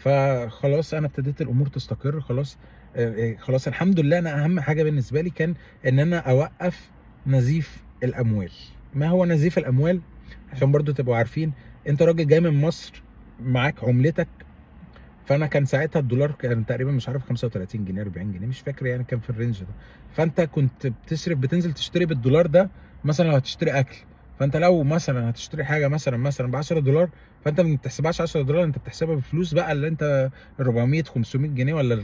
فخلاص انا ابتديت الامور تستقر خلاص. خلاص الحمد لله. انا اهم حاجه بالنسبه لي كان ان انا اوقف نزيف الاموال. ما هو نزيف الاموال؟ عشان برضو تبقوا عارفين، انت راجل جاي من مصر، معاك عملتك. فانا كان ساعتها الدولار كان تقريبا مش عارف 35 جنيه 40 جنيه، مش فاكر يعني، كان في الرينج ده. فانت كنت بتصرف، بتنزل تشتري بالدولار ده مثلا لو هتشتري اكل. فانت لو مثلا هتشتري حاجه مثلا ب 10 دولار، فانت ما بتحسبهاش 10 دولار، انت بتحسبها بالفلوس بقى اللي انت 400 500 جنيه، ولا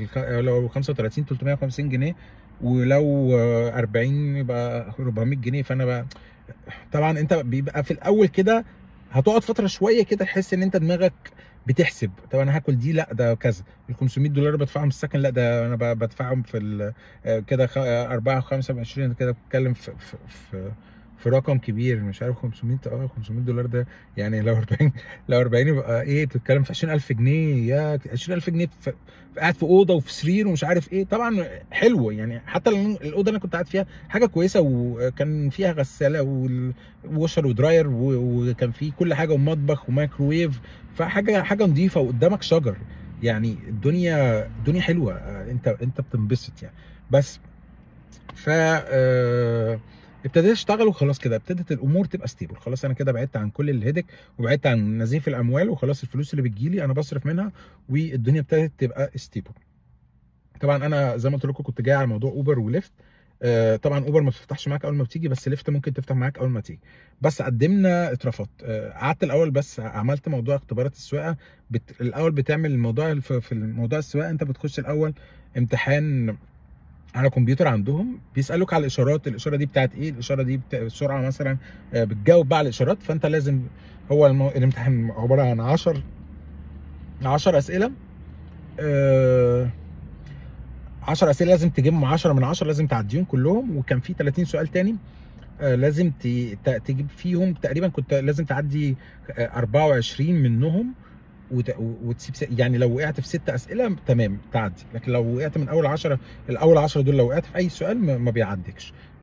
لو 35 350 جنيه، ولو 40 يبقى 400 جنيه. فانا بقى طبعا انت بيبقى في الاول كده هتقعد فتره شويه كده تحس ان انت دماغك بتحسب. طب انا هاكل دي، لا ده كذا. ال 500 دولار بدفعهم في السكن، لا ده انا بدفعهم في كده 4 5 ب 20. كده بتتكلم في رقم كبير، مش عارف 500 500 دولار ده يعني لو 40 لو 40 يبقى ايه؟ بتتكلم في 20000 جنيه. يا 20000 جنيه قاعد في اوضه وفي سرير ومش عارف ايه. طبعا حلو يعني، حتى الاوضه اللي انا كنت قاعد فيها حاجه كويسه، وكان فيها غساله ووشر ودراير وكان فيه كل حاجه، ومطبخ ومايكروويف. فحاجه نظيفه وقدامك شجر. يعني الدنيا حلوه. انت بتنبسط يعني. بس ف ابتديت اشتغل وخلاص كده ابتدت الامور تبقى ستيبل. خلاص انا كده بعدت عن كل الهيدك، وبعدت عن نزيف الاموال، وخلاص الفلوس اللي بتجيلي انا بصرف منها، والدنيا ابتدت تبقى ستيبل. طبعا انا زي ما قلت لكم كنت جاي على موضوع اوبر وليفت. طبعا اوبر ما بتفتحش معاك اول ما بتيجي، بس ليفت ممكن تفتح معاك اول ما تيجي. بس قدمنا اترفضت. قعدت الاول بس عملت موضوع اختبارات السواقه. الاول بتعمل الموضوع في الموضوع السواقه، انت بتخش الاول امتحان على كمبيوتر عندهم، بيسالوك على الاشارات. الاشاره دي بتاعت ايه؟ الاشاره دي السرعه مثلا. بتجاوب بقى على الاشارات. فانت لازم، هو الامتحان عباره عن 10 اسئله. آه، 10 اسئله لازم تجيبهم 10 من 10، لازم تعديهم كلهم. وكان في 30 سؤال تاني لازم تجيب فيهم تقريبا، كنت لازم تعدي 24 منهم. وتسيب يعني لو وقعت في 6 اسئله تمام تعدي، لكن لو وقعت من اول 10، الاول 10 دول لو وقعت في اي سؤال ما بيعديكش.